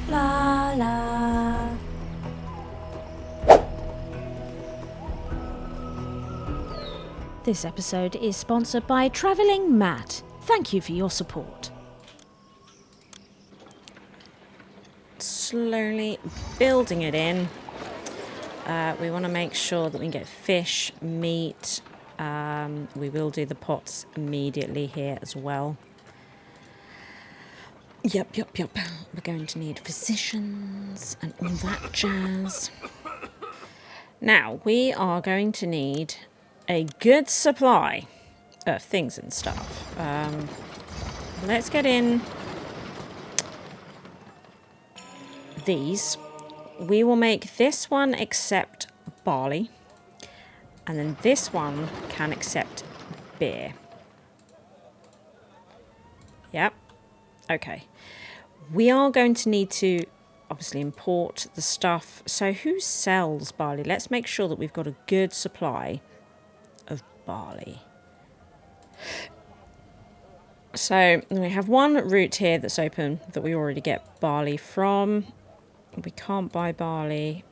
Blarla. This episode is sponsored by Travelling Matt. Thank you for your support. Slowly building it in. We want to make sure that we can get fish, meat. We will do the pots immediately here as well. Yep. We're going to need physicians and all that jazz. Now, we are going to need a good supply of things and stuff. Let's get in these. We will make this one accept barley, and then this one can accept beer. Yep. Okay. We are going to need to obviously import the stuff. So who sells barley? Let's make sure that we've got a good supply of barley. So we have one route here that's open that we already get barley from. We can't buy barley,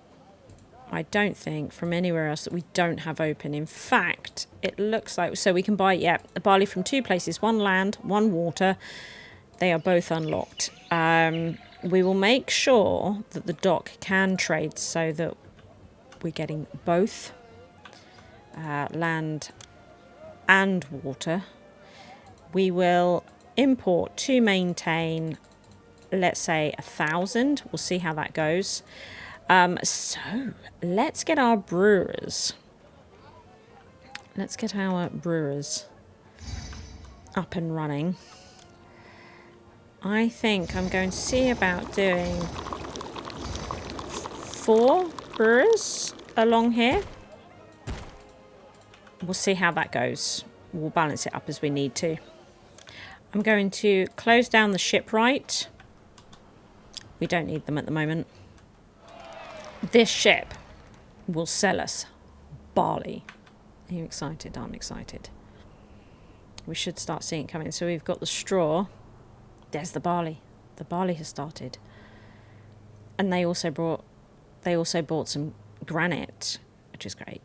I don't think, from anywhere else that we don't have open. In fact, it looks like... So we can buy, barley from two places. One land, one water. They are both unlocked. We will make sure that the dock can trade so that we're getting both land and water. We will import to maintain, let's say, 1,000. We'll see how that goes. So let's get our brewers. Let's get our brewers up and running. I think I'm going to see about doing 4 brewers along here. We'll see how that goes. We'll balance it up as we need to. I'm going to close down the shipwright. We don't need them at the moment. This ship will sell us barley. Are you excited? I'm excited. We should start seeing it coming. So we've got the straw. There's the barley. The barley has started. And they also bought some granite, which is great.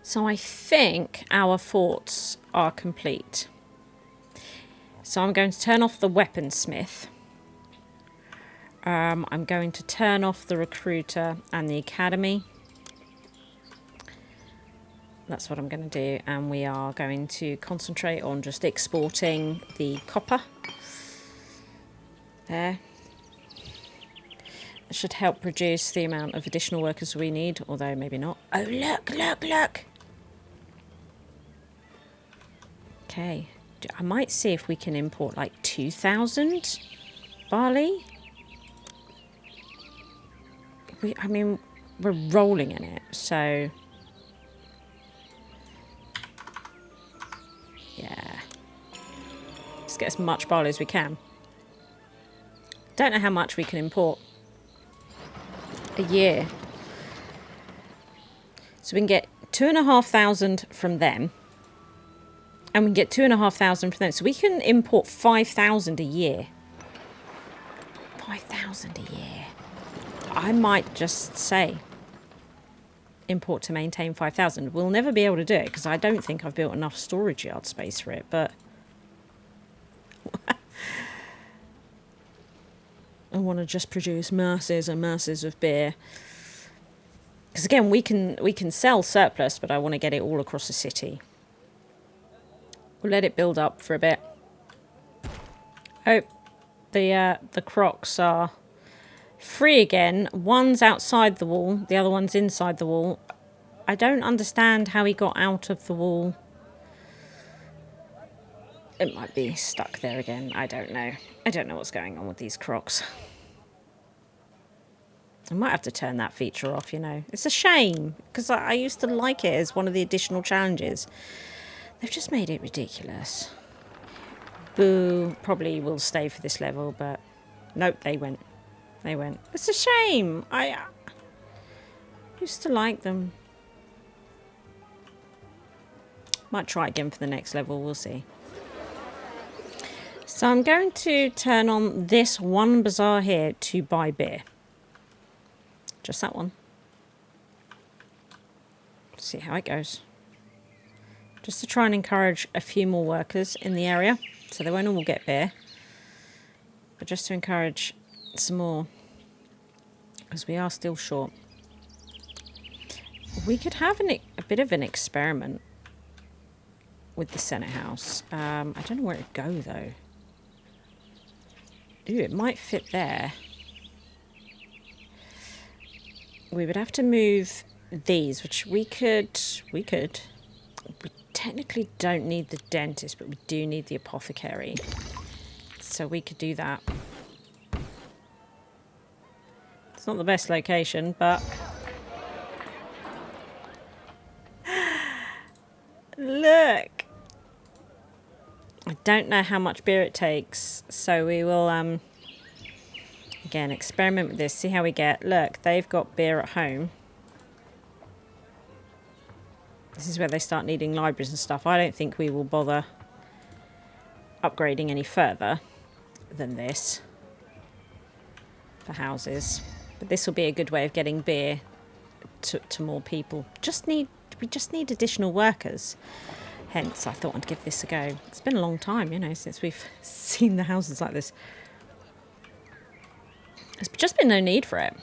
So I think our forts are complete. So I'm going to turn off the weaponsmith. I'm going to turn off the recruiter and the academy. That's what I'm going to do. And we are going to concentrate on just exporting the copper. There. It should help reduce the amount of additional workers we need, although maybe not. Oh, look! Okay. I might see if we can import like 2,000 barley. We're rolling in it, so... Yeah. Let's get as much barley as we can. Don't know how much we can import a year. So we can get 2,500 from them. And we can get 2,500 from them. So we can import 5,000 a year. 5,000 a year. I might just say import to maintain 5,000. We'll never be able to do it because I don't think I've built enough storage yard space for it, but I want to just produce masses and masses of beer. Because again, we can sell surplus, but I want to get it all across the city. We'll let it build up for a bit. Oh, the crocs are free again. One's outside the wall, the other one's inside the wall. I don't understand how he got out of the wall. It might be stuck there again. I don't know. I don't know what's going on with these crocs. I might have to turn that feature off, you know. It's a shame, because I used to like it as one of the additional challenges. They've just made it ridiculous. Boo probably will stay for this level, but nope, they went. They went. It's a shame. I used to like them. Might try again for the next level, we'll see. So I'm going to turn on this one bazaar here to buy beer. Just that one. See how it goes. Just to try and encourage a few more workers in the area. So they won't all get beer. But just to encourage some more. Because we are still short. We could have a bit of an experiment with the Senate House. I don't know where it'd go though. Ooh, it might fit there. We would have to move these, which we could. We technically don't need the dentist, but we do need the apothecary. So we could do that. It's not the best location, but... Look! I don't know how much beer it takes, so we will, again, experiment with this, see how we get. Look, they've got beer at home. This is where they start needing libraries and stuff. I don't think we will bother upgrading any further than this for houses. But this will be a good way of getting beer to more people. We just need additional workers. Hence, I thought I'd give this a go. It's been a long time, you know, since we've seen the houses like this. There's just been no need for it.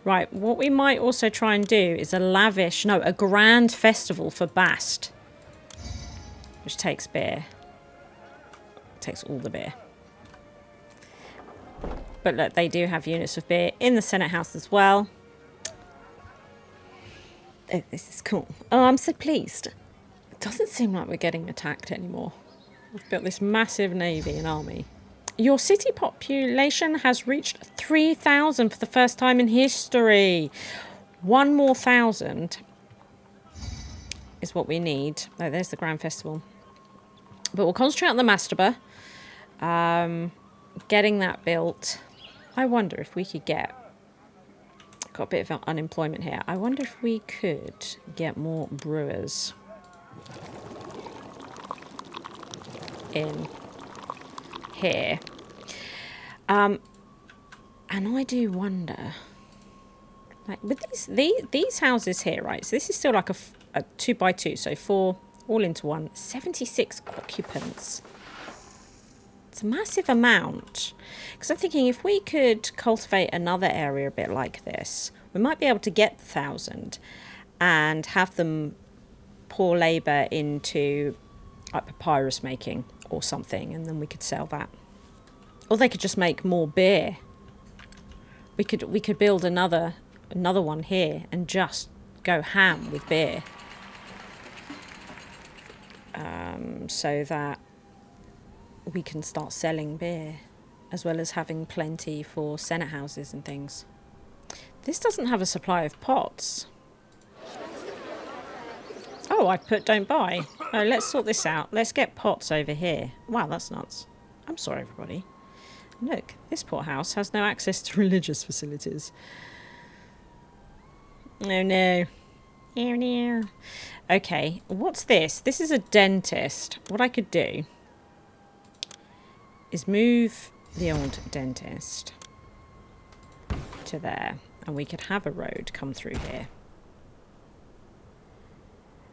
Right, what we might also try and do is a grand festival for Bast. Which takes beer. Takes all the beer. But look, they do have units of beer in the Senate House as well. Oh, this is cool. Oh, I'm so pleased. It doesn't seem like we're getting attacked anymore. We've built this massive navy and army. Your city population has reached 3,000 for the first time in history. 1 more 1,000 is what we need. Oh, there's the Grand Festival. But we'll concentrate on the mastaba. Getting that built. I wonder if we could get... Got a bit of unemployment here. I wonder if we could get more brewers in here. And I do wonder, like with these houses here, right? So this is still like a 2x2, so 4 all into one. 76 occupants. It's a massive amount. Because I'm thinking if we could cultivate another area a bit like this, we might be able to get the 1,000 and have them pour labour into like papyrus making or something, and then we could sell that. Or they could just make more beer. We could build another one here and just go ham with beer. So that we can start selling beer as well as having plenty for Senate houses and things. This doesn't have a supply of pots. Oh, I put don't buy. Oh, let's sort this out. Let's get pots over here. Wow, that's nuts. I'm sorry, everybody. Look, this poor house has no access to religious facilities. Oh no. Oh no. Okay, what's this? This is a dentist. What I could do is move the old dentist to there, and we could have a road come through here,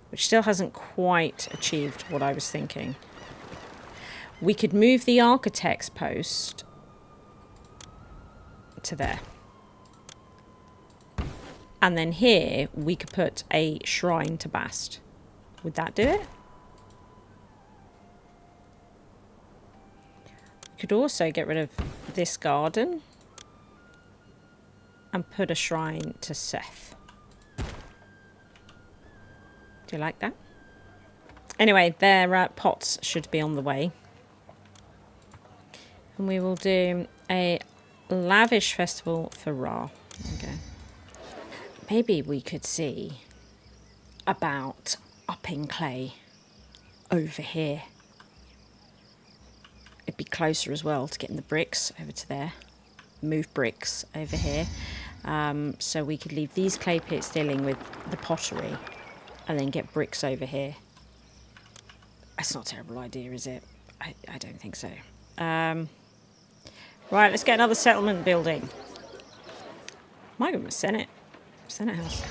which still hasn't quite achieved what I was thinking. We could move the architect's post to there, and then here we could put a shrine to Bast. Would that do it? Could also get rid of this garden and put a shrine to Seth. Do you like that? Anyway, their pots should be on the way. And we will do a lavish festival for Ra. Okay. Maybe we could see about upping clay over here. It'd be closer as well to getting the bricks over to there. Move bricks over here. So we could leave these clay pits dealing with the pottery and then get bricks over here. That's not a terrible idea, is it? I don't think so. Right, let's get another settlement building. My goodness, Senate house.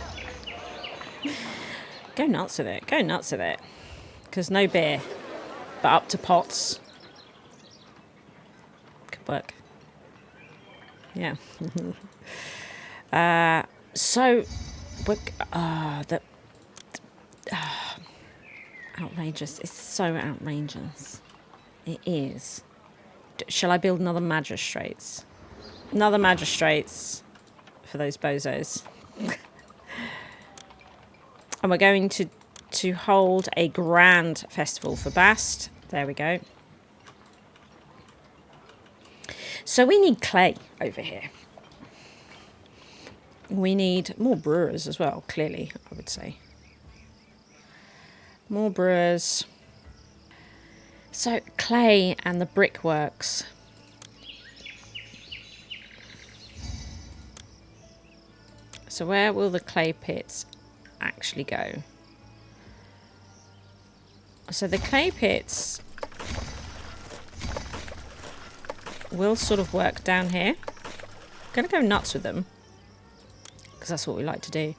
Go nuts with it. Go nuts with it. Because no beer, but up to pots. Could work. Yeah. So, outrageous. It's so outrageous. It is. Shall I build another magistrates? Another magistrates for those bozos. And we're going to hold a grand festival for Bast. There we go. So we need clay over here. We need more brewers as well, clearly, I would say. More brewers. So clay and the brickworks. So where will the clay pits actually go? So the clay pits will sort of work down here. I'm going to go nuts with them because that's what we like to do.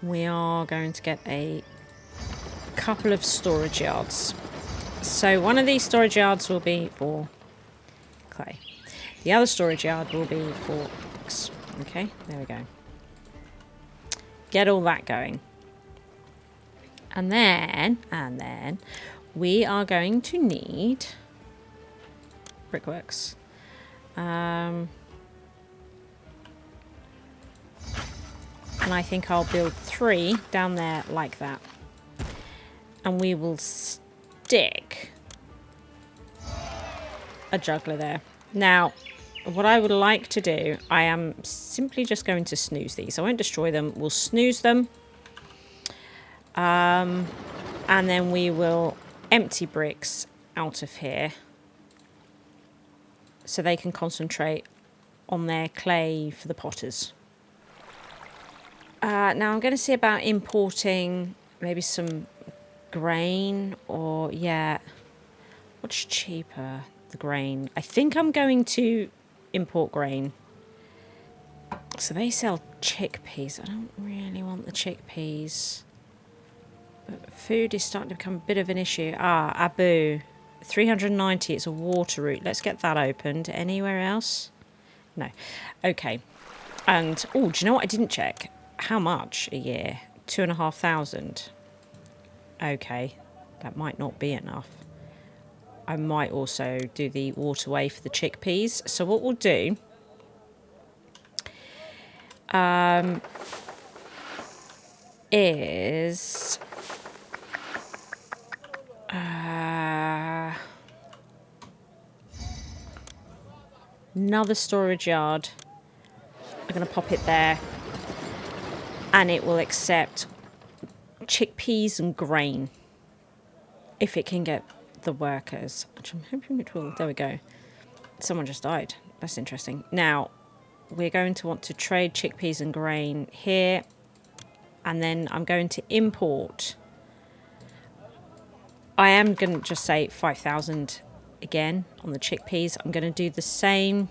We are going to get a couple of storage yards. So one of these storage yards will be for clay. The other storage yard will be for bricks. Okay, there we go. Get all that going. And then we are going to need brickworks. And I think I'll build 3 down there like that. And we will stick a juggler there. Now, what I would like to do, I am simply just going to snooze these. I won't destroy them. We'll snooze them. And then we will empty bricks out of here so they can concentrate on their clay for the potters. Now I'm going to see about importing maybe some grain or, yeah, what's cheaper? The grain. I think I'm going to import grain. So they sell chickpeas. I don't really want the chickpeas. But food is starting to become a bit of an issue. Abu. 390. It's a water route. Let's get that opened. Anywhere else? No. Okay. And, oh, do you know what I didn't check? How much a year? 2,500. Okay. That might not be enough. I might also do the waterway for the chickpeas. So what we'll do is another storage yard. I'm going to pop it there. And it will accept chickpeas and grain. If it can get the workers, which I'm hoping it will. There we go. Someone just died. That's interesting. Now, we're going to want to trade chickpeas and grain here. And then I'm going to import. I am going to just say 5,000 again on the chickpeas. I'm going to do the same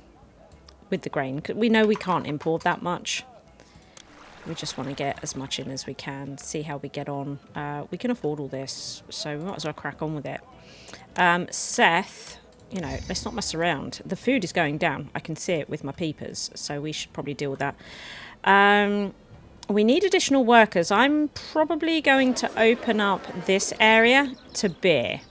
with the grain. We know we can't import that much. We just want to get as much in as we can, see how we get on. We can afford all this, so we might as well crack on with it. Seth, you know, let's not mess around. The food is going down. I can see it with my peepers, so we should probably deal with that. We need additional workers. I'm probably going to open up this area to beer.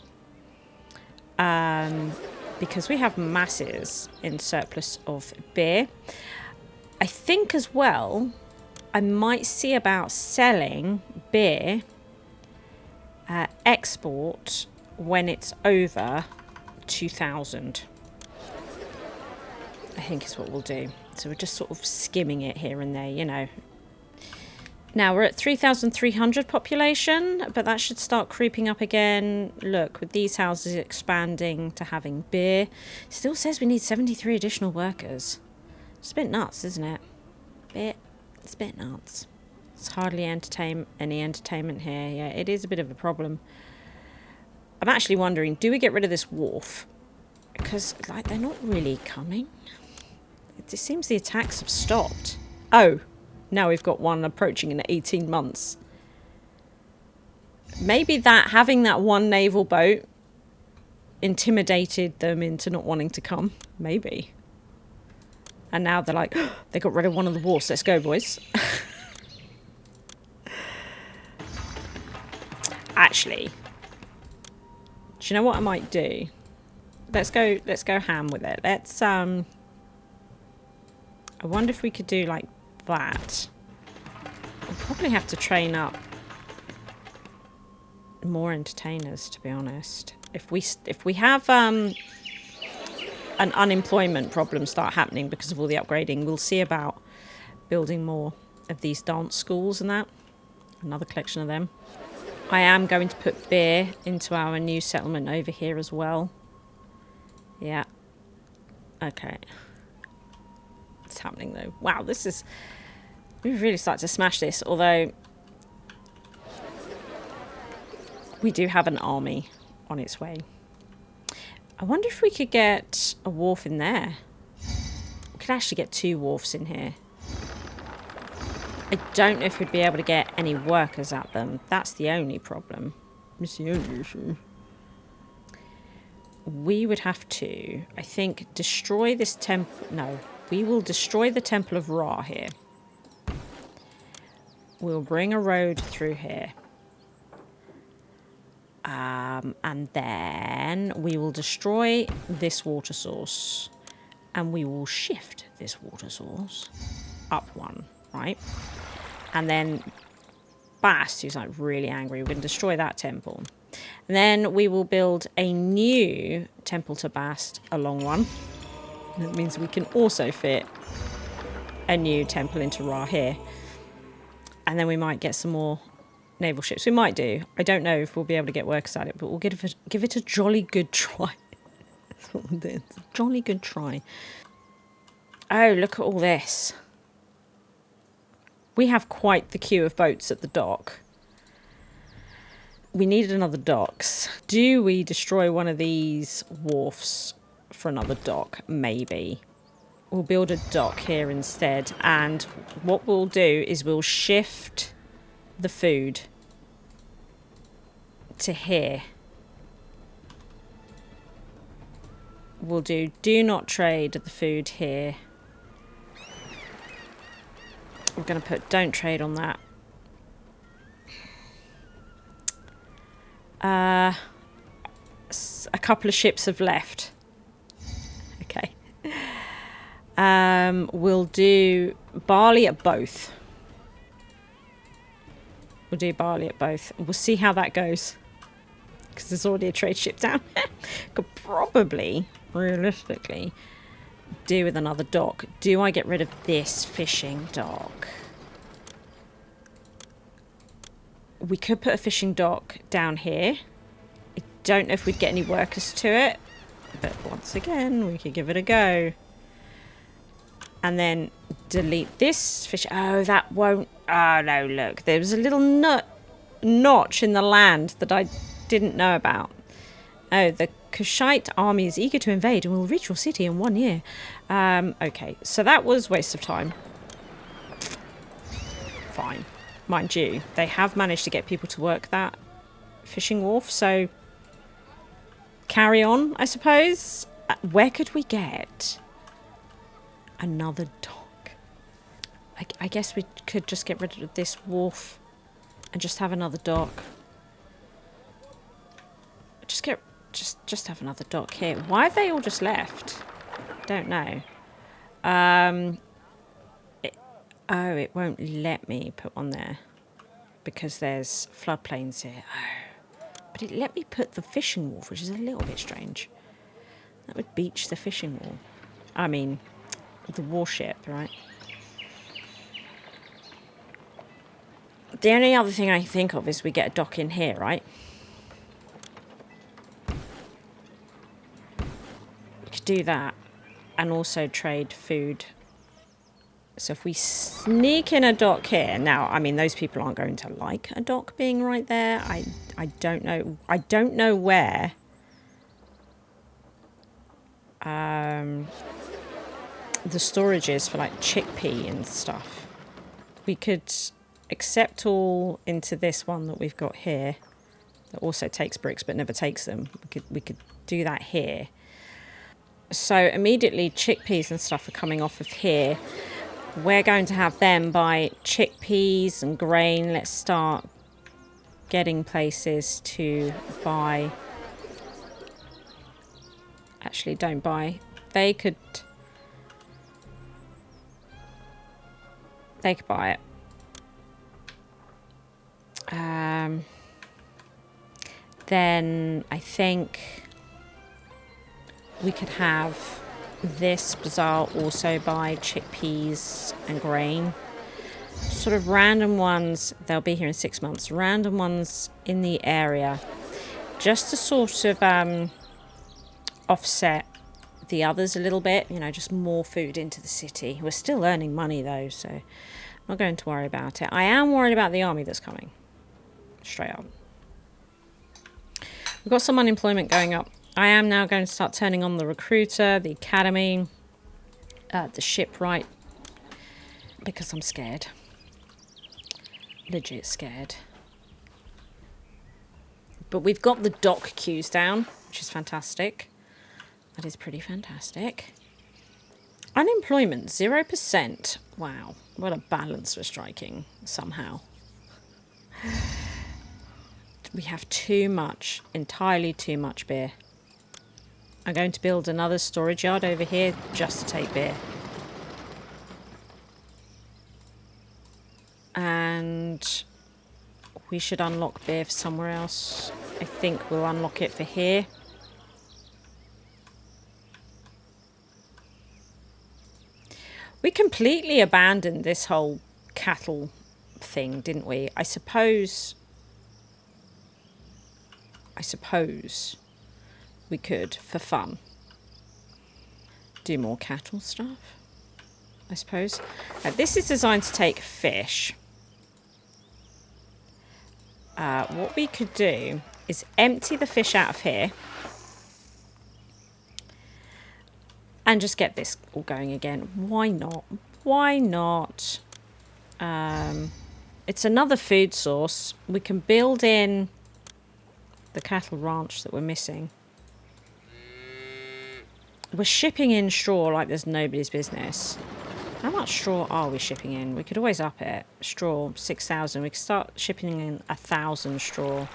Because we have masses in surplus of beer. I think as well, I might see about selling beer export when it's over 2,000. I think is what we'll do. So we're just sort of skimming it here and there, you know. Now we're at 3,300 population, but that should start creeping up again. Look, with these houses expanding to having beer. Still says we need 73 additional workers. It's a bit nuts, isn't it? It's a bit nuts. It's hardly any entertainment here. Yeah, it is a bit of a problem. I'm actually wondering, do we get rid of this wharf? Because, like, they're not really coming. It seems the attacks have stopped. Oh, now we've got one approaching in 18 months. Maybe having that one naval boat intimidated them into not wanting to come. Maybe. And now they're like, oh, they got rid of one of the wharfs. Let's go, boys. Actually, do you know what I might do? Let's go ham with it. Let's I wonder if we could do like that. We'll probably have to train up more entertainers, to be honest. If we have an unemployment problem start happening because of all the upgrading, we'll see about building more of these dance schools and that. Another collection of them. I am going to put beer into our new settlement over here as well. Yeah. Okay. What's happening though? Wow, this is... We've really started to smash this, although... We do have an army on its way. I wonder if we could get a wharf in there. We could actually get 2 wharfs in here. I don't know if we'd be able to get any workers at them. That's the only problem. It's the only issue. We would have to, I think, destroy this temple. No, we will destroy the Temple of Ra here. We'll bring a road through here. And then we will destroy this water source. And we will shift this water source up 1, right? And then Bast, who's like really angry, we're going to destroy that temple. And then we will build a new temple to Bast along 1. That means we can also fit a new temple into Ra here. And then we might get some more naval ships. We might do. I don't know if we'll be able to get workers at it, but we'll give it a jolly good try. That's what we'll do. It's a jolly good try. Oh, look at all this. We have quite the queue of boats at the dock. We needed another docks. Do we destroy one of these wharfs for another dock? Maybe. We'll build a dock here instead. And what we'll do is we'll shift the food to here. We'll do not trade the food here. We're going to put don't trade on that. A couple of ships have left. Okay. We'll do barley at both. We'll do barley at both. We'll see how that goes. Because there's already a trade ship down there. Could probably, realistically, do with another dock. Do I get rid of this fishing dock? We could put a fishing dock down here. I don't know if we'd get any workers to it. But once again, we could give it a go. And then delete this fish. Oh, that won't... Oh, no, look. There was a little notch in the land that I didn't know about. Oh, the Kushite army is eager to invade and will reach your city in 1 year. Okay, so that was waste of time. Fine. Mind you, they have managed to get people to work that fishing wharf, so carry on, I suppose. Where could we get another dock? I guess we could just get rid of this wharf and just have another dock. Just have another dock here. Why have they all just left? Don't know. It won't let me put one there because there's floodplains here. Oh. But it let me put the fishing wharf, which is a little bit strange. That would beach the fishing wharf. I mean, the warship, right? The only other thing I can think of is we get a dock in here, right? We could do that and also trade food. So if we sneak in a dock here... Now, I mean, those people aren't going to like a dock being right there. I don't know. I don't know where the storages for like chickpea and stuff. We could accept all into this one that we've got here. That also takes bricks but never takes them. We could do that here. So immediately chickpeas and stuff are coming off of here. We're going to have them buy chickpeas and grain. Let's start getting places to buy. Actually, don't buy. They could buy it. Then I think we could have this bazaar also buy chickpeas and grain. Sort of random ones, they'll be here in 6 months. Random ones in the area. Just to sort of offset the others a little bit. You know, just more food into the city. We're still earning money though, so I'm not going to worry about it. I am worried about the army that's coming. Straight up. We've got some unemployment going up. I am now going to start turning on the recruiter, the academy, the shipwright, because I'm scared. Legit scared. But we've got the dock queues down, which is fantastic. That is pretty fantastic. Unemployment, 0%. Wow, what a balance we're striking, somehow. We have too much, entirely too much beer. I'm going to build another storage yard over here just to take beer. And we should unlock beer for somewhere else. I think we'll unlock it for here. We completely abandoned this whole cattle thing, didn't we? I suppose we could, for fun, do more cattle stuff, I suppose. This is designed to take fish. What we could do is empty the fish out of here and just get this all going again. Why not? Why not? It's another food source. We can build in the cattle ranch that we're missing. We're shipping in straw like there's nobody's business. How much straw are we shipping in? We could always up it. Straw, 6,000. We could start shipping in 1,000 straw.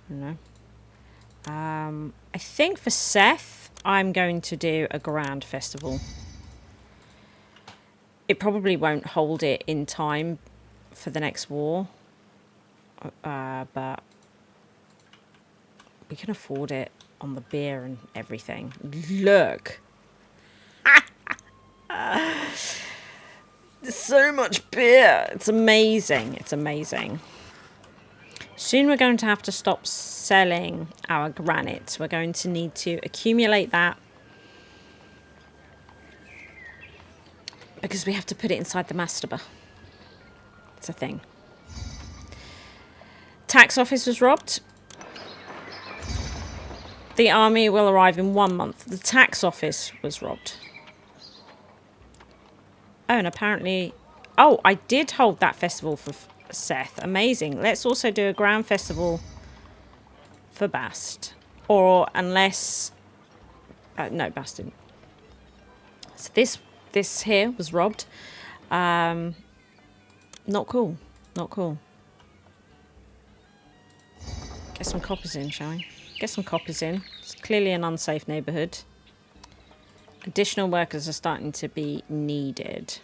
No. I think for Seth, I'm going to do a grand festival. It probably won't hold it in time for the next war. But we can afford it on the beer and everything. Look. There's so much beer. It's amazing. It's amazing. Soon we're going to have to stop selling our granite. We're going to need to accumulate that because we have to put it inside the mastaba. It's a thing. Tax office was robbed. The army will arrive in 1 month. The tax office was robbed. Oh, and apparently... Oh, I did hold that festival for Seth. Amazing. Let's also do a grand festival for Bast. Or unless... no, Bast didn't. So this here was robbed. Not cool. Not cool. Get some coppers in, shall we? Get some coppers in. It's clearly an unsafe neighbourhood. Additional workers are starting to be needed.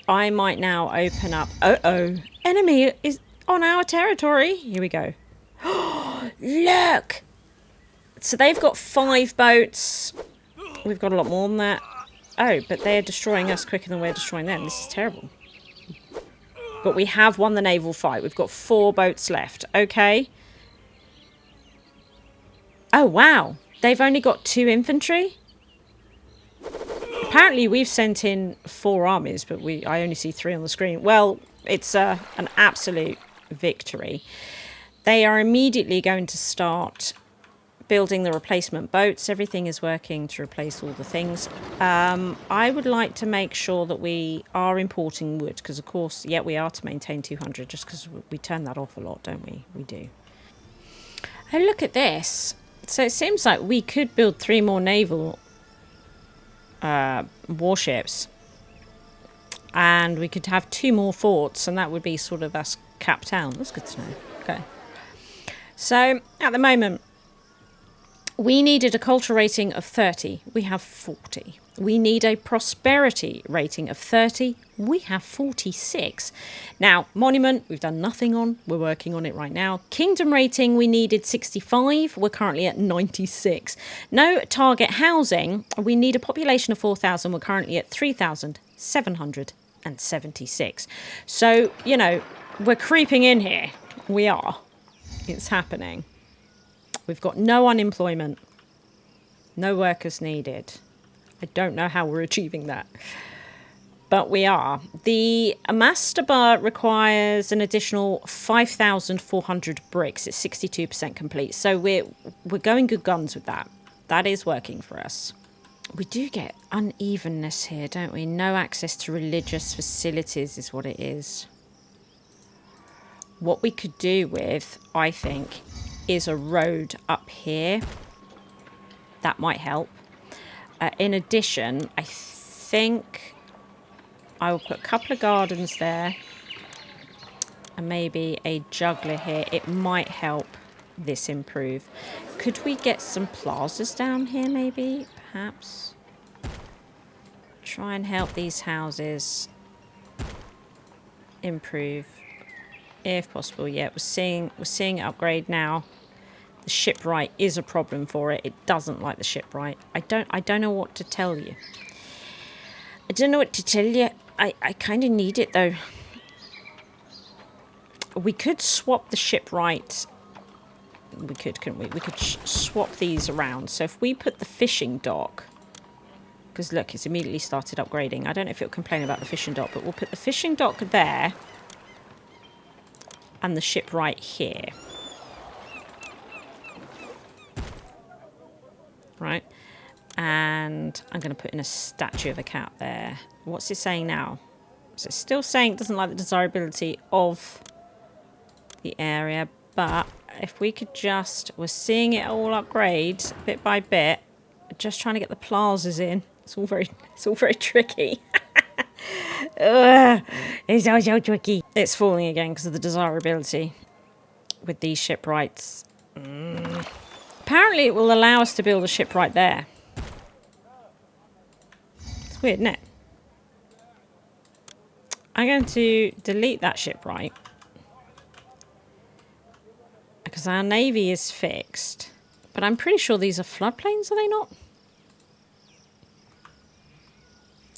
I might now open up... Uh-oh. Enemy is on our territory. Here we go. Look! So they've got 5 boats. We've got a lot more than that. Oh, but they're destroying us quicker than we're destroying them. This is terrible. But we have won the naval fight. We've got 4 boats left. Okay. Oh, wow. They've only got 2 infantry? Apparently we've sent in 4 armies, but I only see 3 on the screen. Well, it's an absolute victory. They are immediately going to start building the replacement boats. Everything is working to replace all the things. I would like to make sure that we are importing wood, because of course, yeah, we are to maintain 200, just because we turn that off a lot, don't we? We do. Oh, look at this. So it seems like we could build 3 more naval warships, and we could have 2 more forts, and that would be sort of us capped town. That's good to know. Okay. So at the moment, we needed a culture rating of 30. We have 40. We need a prosperity rating of 30. We have 46. Now, monument, we've done nothing on. We're working on it right now. Kingdom rating, we needed 65. We're currently at 96. No target housing. We need a population of 4,000. We're currently at 3,776. So, you know, we're creeping in here. We are. It's happening. We've got no unemployment, no workers needed. I don't know how we're achieving that, but we are. The mastaba requires an additional 5,400 bricks. It's 62% complete, so we're going good guns with that. That is working for us. We do get unevenness here, don't we? No access to religious facilities is what it is. What we could do with, I think, is a road up here. That might help. In addition, I think I will put a couple of gardens there and maybe a juggler here. It might help this improve. Could we get some plazas down here maybe, perhaps? Try and help these houses improve if possible. Yeah, we're seeing it upgrade now. The shipwright is a problem for it. It doesn't like the shipwright. I don't know what to tell you. I don't know what to tell you. I kind of need it though. We could swap the shipwright. We could, couldn't we? We could swap these around. So if we put the fishing dock, because look, it's immediately started upgrading. I don't know if it'll complain about the fishing dock, but we'll put the fishing dock there and the shipwright here. Right, and I'm going to put in a statue of a cat there. What's it saying now? So it's still saying it doesn't like the desirability of the area, but if we could just, we're seeing it all upgrade bit by bit, just trying to get the plazas in. It's all very tricky. It's all so tricky. It's falling again because of the desirability with these shipwrights. Apparently it will allow us to build a ship right there. It's weird, isn't it? I'm going to delete that shipwright because our navy is fixed. But I'm pretty sure these are floodplains, are they not?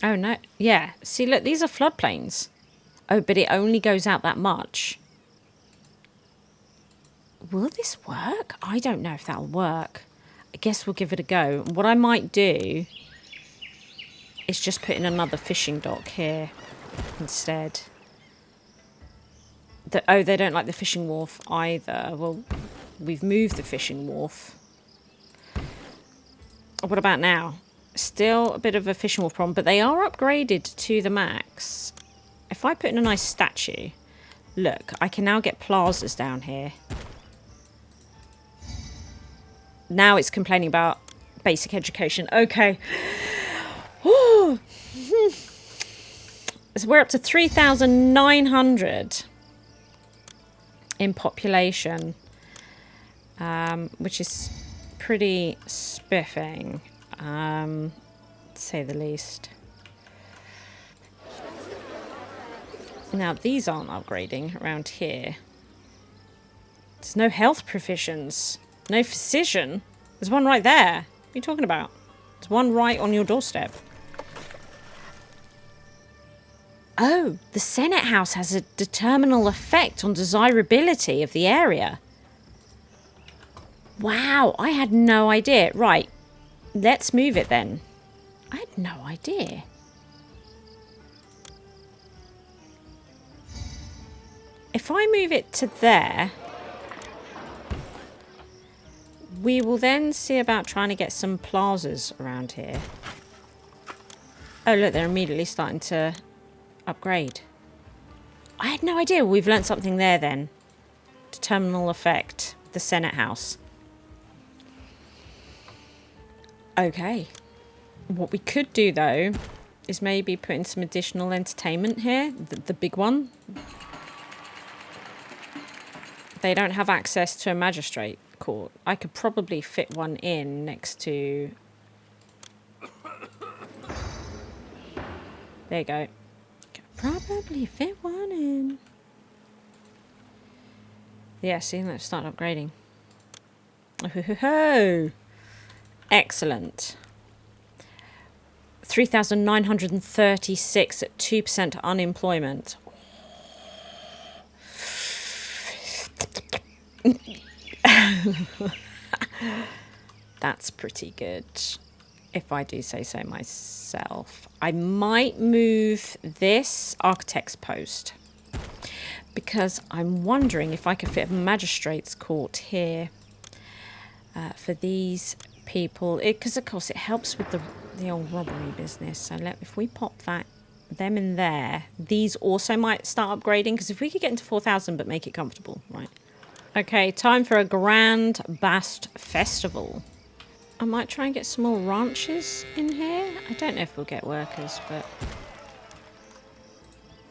Oh, no. Yeah. See, look, these are floodplains. Oh, but it only goes out that much. Will this work? I don't know if that'll work. I guess we'll give it a go. What I might do is just put in another fishing dock here instead. Oh, they don't like the fishing wharf either. Well, we've moved the fishing wharf. What about now? Still a bit of a fishing wharf problem, but they are upgraded to the max. If I put in a nice statue, look, I can now get plazas down here. Now it's complaining about basic education. Okay. So we're up to 3,900 in population, which is pretty spiffing, to say the least. Now, these aren't upgrading around here. There's no health provisions. No physician. There's one right there. What are you talking about? There's one right on your doorstep. Oh, the Senate House has a determinal effect on desirability of the area. Wow, I had no idea. Right, let's move it then. I had no idea. If I move it to there, We will then see about trying to get some plazas around here. Oh, look, they're immediately starting to upgrade. I had no idea. We've learnt something there then. Terminal effect, the Senate House. Okay. What we could do, though, is maybe put in some additional entertainment here. The big one. They don't have access to a magistrate court. I could probably fit one in next to... There you go. Could probably fit one in. Yeah, see, let's start upgrading. Oh, excellent. 3,936 at 2% unemployment. That's pretty good, if I do say so myself. I might move this architect's post because I'm wondering if I could fit a magistrate's court here for these people. Because, of course, it helps with the old robbery business. So if we pop them in there, these also might start upgrading. Because if we could get into 4,000 but make it comfortable, right? Okay, time for a Grand Bast Festival. I might try and get some more ranches in here. I don't know if we'll get workers, but...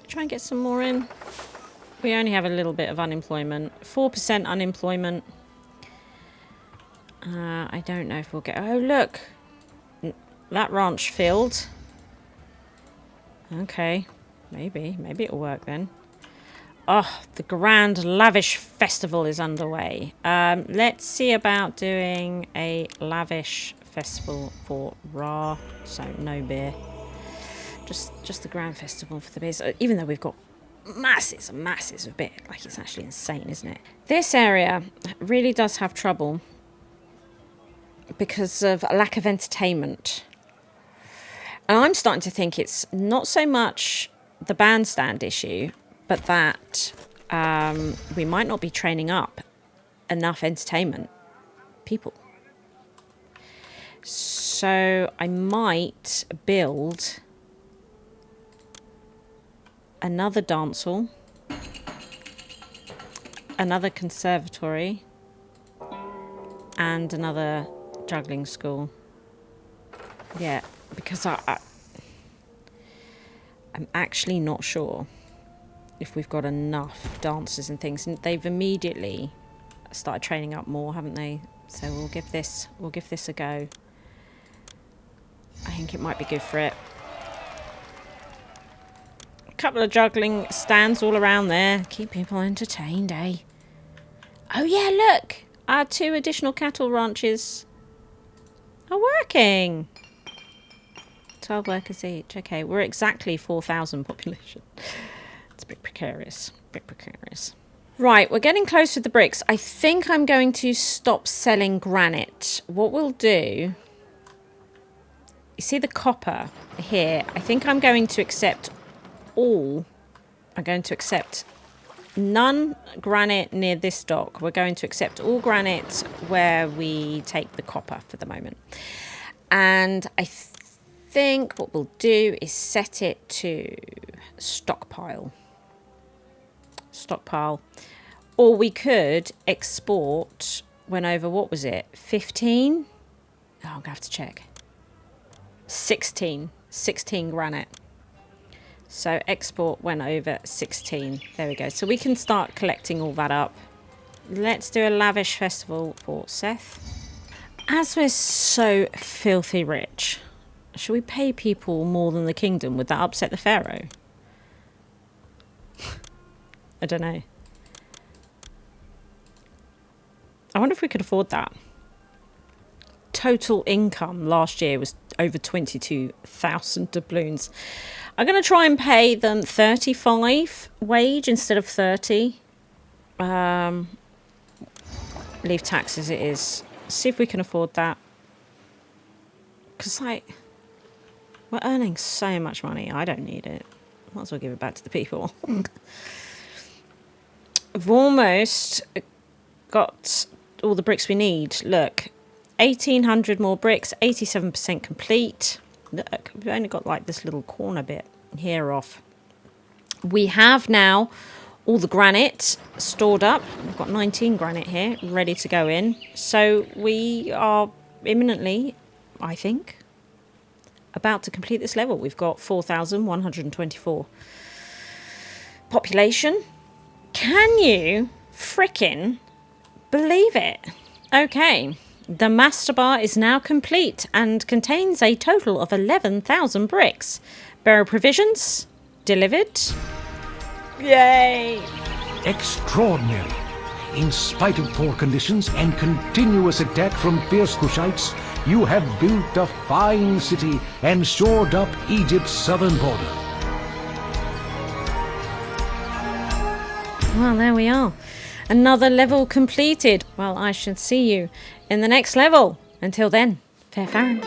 Try and get some more in. We only have a little bit of unemployment. 4% unemployment. I don't know if we'll get... Oh, look! That ranch filled. Okay. Maybe it'll work then. Oh, the Grand Lavish Festival is underway. Let's see about doing a lavish festival for Ra. So, no beer. Just the Grand Festival for the beers. Even though we've got masses and masses of beer. Like, it's actually insane, isn't it? This area really does have trouble because of a lack of entertainment. And I'm starting to think it's not so much the bandstand issue, but that we might not be training up enough entertainment people. So I might build another dance hall, another conservatory, and another juggling school. Yeah, because I'm actually not sure if we've got enough dancers and things. And they've immediately started training up more, haven't they? So we'll give this a go. I think it might be good for it. A couple of juggling stands all around there. Keep people entertained, eh? Oh yeah, look! Our 2 additional cattle ranches are working. 12 workers each. Okay, we're exactly 4,000 population. It's a bit precarious. Right, we're getting close with the bricks. I think I'm going to stop selling granite. What we'll do... You see the copper here? I think I'm going to accept all. I'm going to accept none granite near this dock. We're going to accept all granite where we take the copper for the moment. And I think what we'll do is set it to stockpile. Or we could export when over, what was it, 15? Oh, I'm gonna have to check. 16 granite. So export went over 16. There we go. So we can start collecting all that up. Let's do a lavish festival for Seth. As we're so filthy rich, should we pay people more than the kingdom? Would that upset the Pharaoh? I don't know. I wonder if we could afford that. Total income last year was over 22,000 doubloons. I'm going to try and pay them 35 wage instead of 30. Leave tax as it is. See if we can afford that. Because, like, we're earning so much money. I don't need it. Might as well give it back to the people. I've almost got all the bricks we need. Look, 1,800 more bricks, 87% complete. Look, we've only got like this little corner bit here off. We have now all the granite stored up. We've got 19 granite here, ready to go in. So we are imminently, I think, about to complete this level. We've got 4,124 population. Can you frickin' believe it? Okay, the master bar is now complete and contains a total of 11,000 bricks. Burial provisions delivered. Yay! Extraordinary. In spite of poor conditions and continuous attack from fierce Kushites, you have built a fine city and shored up Egypt's southern border. Well, there we are. Another level completed. Well, I shall see you in the next level. Until then, fair Pharaoh.